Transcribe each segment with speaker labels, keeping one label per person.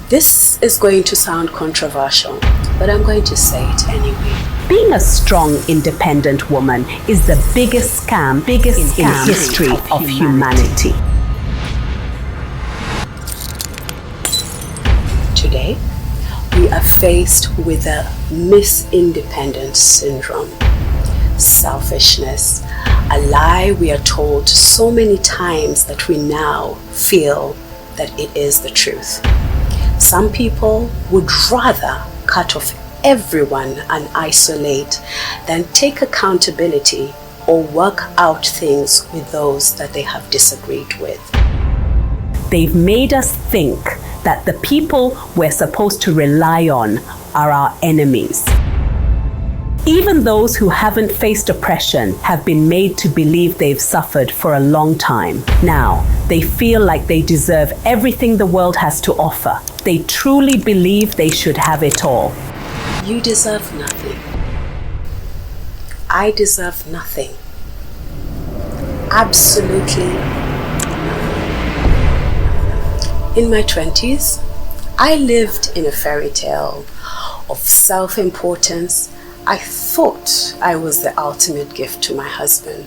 Speaker 1: This is going to sound controversial, but I'm going to say it anyway.
Speaker 2: Being a strong, independent woman is the biggest scam in history of humanity.
Speaker 1: Today, we are faced with a Miss Independence syndrome. Selfishness, a lie we are told so many times that we now feel that it is the truth. Some people would rather cut off everyone and isolate than take accountability or work out things with those that they have disagreed with.
Speaker 2: They've made us think that the people we're supposed to rely on are our enemies. Even those who haven't faced oppression have been made to believe they've suffered for a long time. Now, they feel like they deserve everything the world has to offer. They truly believe they should have it all.
Speaker 1: You deserve nothing. I deserve nothing. Absolutely nothing. In my 20s, I lived in a fairy tale of self-importance. I thought I was the ultimate gift to my husband,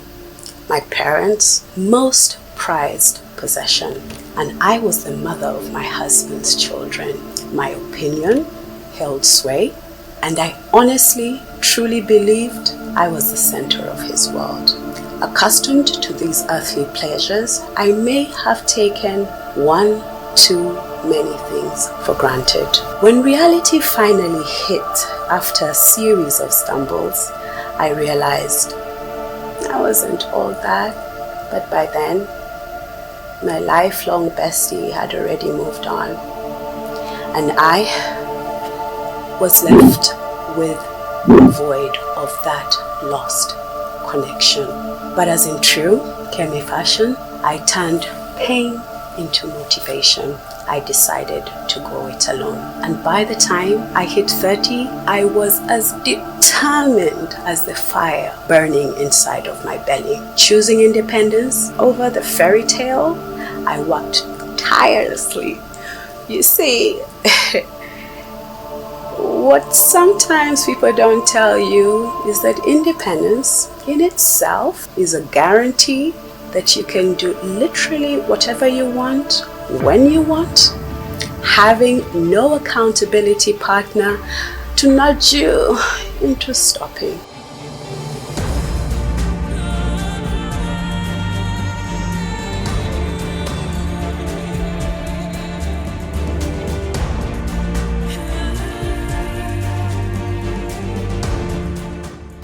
Speaker 1: my parents' most prized possession, and I was the mother of my husband's children. My opinion held sway, and I honestly, truly believed I was the center of his world. Accustomed to these earthly pleasures, I may have taken one too many things for granted. When reality finally hit after a series of stumbles, I realized I wasn't all that, but by then, my lifelong bestie had already moved on, and I was left with a void of that lost connection. But as in true Kemi fashion, I turned pain into motivation. I decided to go it alone. And by the time I hit 30, I was as determined as the fire burning inside of my belly. Choosing independence over the fairy tale, I worked tirelessly. You see, what sometimes people don't tell you is that independence in itself is a guarantee that you can do literally whatever you want, when you want, having no accountability partner to nudge you into stopping.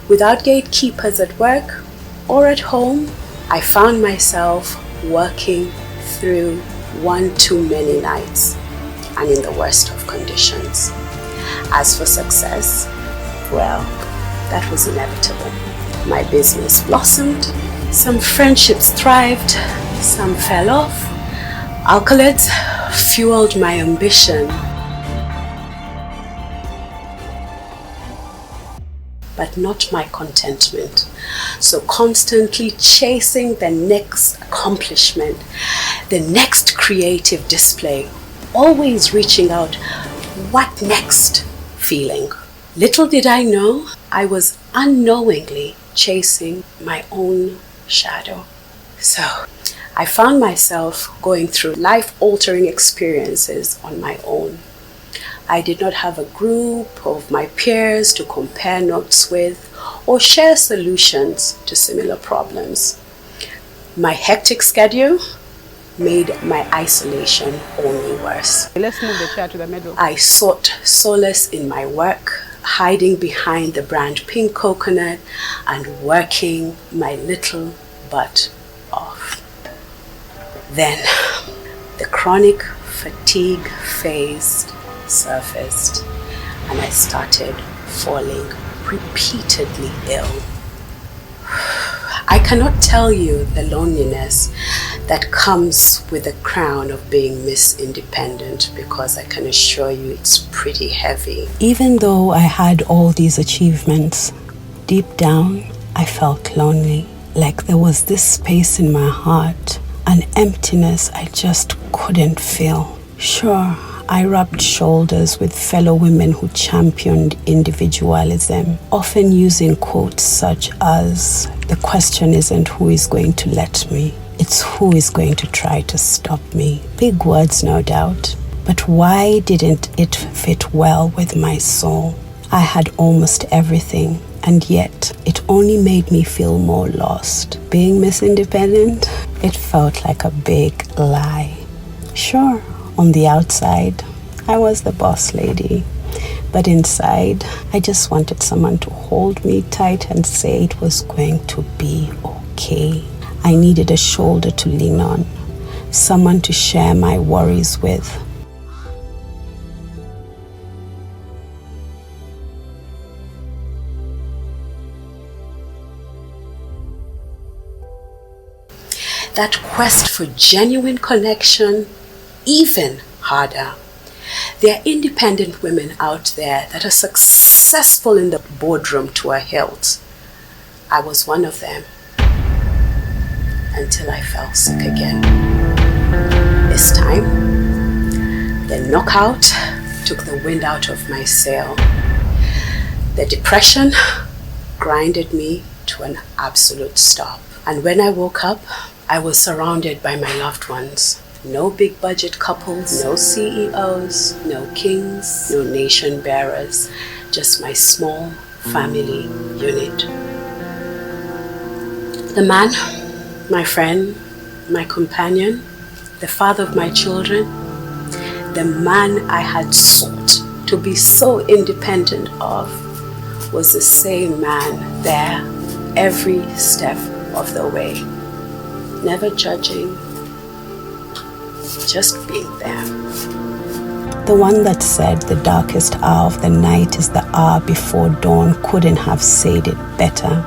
Speaker 1: Without gatekeepers at work or at home, I found myself working through one too many nights and in the worst of conditions. As for success, well, that was inevitable. My business blossomed, some friendships thrived, some fell off. Accolades fueled my ambition, but not my contentment. So constantly chasing the next accomplishment, the next creative display, always reaching out, what next feeling. Little did I know, I was unknowingly chasing my own shadow. So I found myself going through life-altering experiences on my own. I did not have a group of my peers to compare notes with or share solutions to similar problems. My hectic schedule made my isolation only worse.
Speaker 3: Let's move the chair to the middle.
Speaker 1: I sought solace in my work, hiding behind the brand Pink Coconut and working my little butt off. Then the chronic fatigue phase surfaced and I started falling repeatedly ill. I cannot tell you the loneliness that comes with the crown of being Miss Independent, because I can assure you it's pretty heavy. Even though I had all these achievements, deep down I felt lonely, like there was this space in my heart, an emptiness I just couldn't fill. Sure,
Speaker 3: I rubbed shoulders with fellow women who championed individualism, often using quotes such as, "The question isn't who is going to let me, it's who is going to try to stop me." Big words, no doubt, but why didn't it fit well with my soul? I had almost everything, and yet it only made me feel more lost. Being Miss Independent, it felt like a big lie. Sure, on the outside, I was the boss lady, but inside, I just wanted someone to hold me tight and say it was going to be okay. I needed a shoulder to lean on, someone to share my worries with.
Speaker 1: That quest for genuine connection even harder. There are independent women out there that are successful in the boardroom to a hilt. I was one of them until I fell sick again. This time, the knockout took the wind out of my sail. The depression grinded me to an absolute stop. And when I woke up, I was surrounded by my loved ones. No big budget couples, no CEOs, no kings, no nation bearers, just my small family unit. The man, my friend, my companion, the father of my children, the man I had sought to be so independent of, was the same man there every step of the way. Never judging, just being there.
Speaker 3: The one that said the darkest hour of the night is the hour before dawn couldn't have said it better.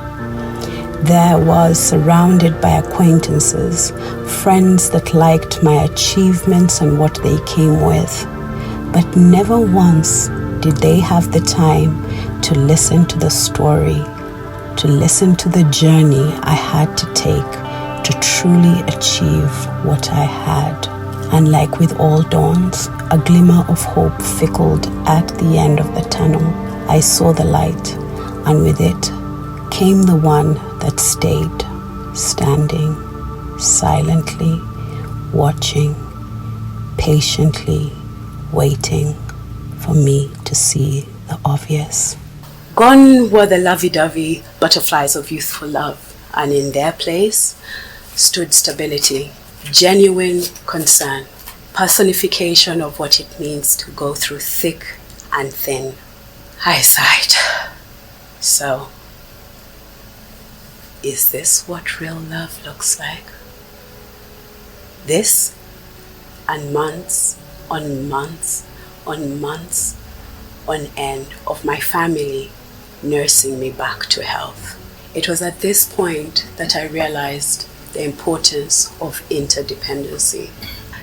Speaker 3: There I was, surrounded by acquaintances, friends that liked my achievements and what they came with. But never once did they have the time to listen to the story, to listen to the journey I had to take to truly achieve what I had. And like with all dawns, a glimmer of hope fickled at the end of the tunnel. I saw the light, and with it came the one that stayed, standing, silently, watching, patiently, waiting for me to see the obvious.
Speaker 1: Gone were the lovey-dovey butterflies of youthful love, and in their place stood stability, genuine concern, personification of what it means to go through thick and thin. I sighed. So, is this what real love looks like? This, and months on months on months on end of my family nursing me back to health. It was at this point that I realized the importance of interdependency.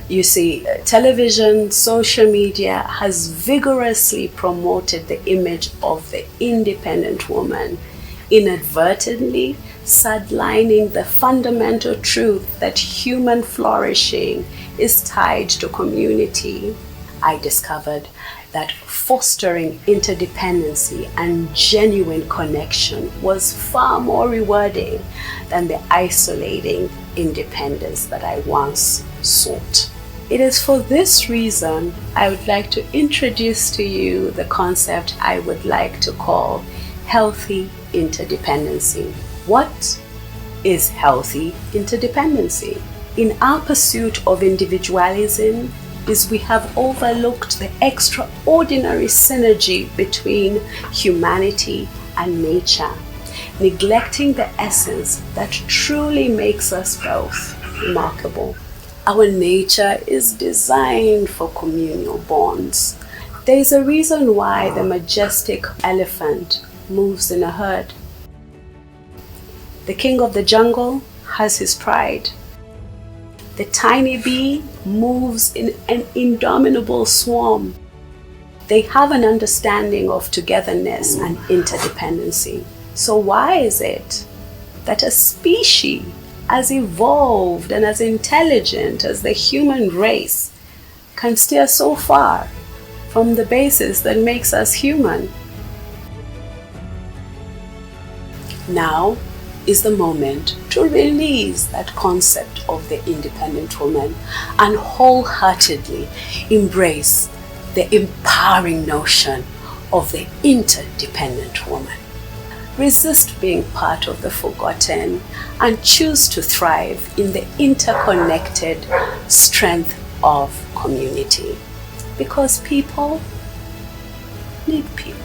Speaker 1: You see, television, social media has vigorously promoted the image of the independent woman, inadvertently sidelining the fundamental truth that human flourishing is tied to community. I discovered that fostering interdependency and genuine connection was far more rewarding than the isolating independence that I once sought. It is for this reason I would like to introduce to you the concept I would like to call healthy interdependency. What is healthy interdependency? In our pursuit of individualism, we have overlooked the extraordinary synergy between humanity and nature, neglecting the essence that truly makes us both remarkable. Our nature is designed for communal bonds. There is a reason why the majestic elephant moves in a herd. The king of the jungle has his pride. The tiny bee moves in an indomitable swarm. They have an understanding of togetherness and interdependency. So why is it that a species as evolved and as intelligent as the human race can steer so far from the basis that makes us human. Now is the moment to release that concept of the independent woman and wholeheartedly embrace the empowering notion of the interdependent woman. Resist being part of the forgotten and choose to thrive in the interconnected strength of community, because people need people.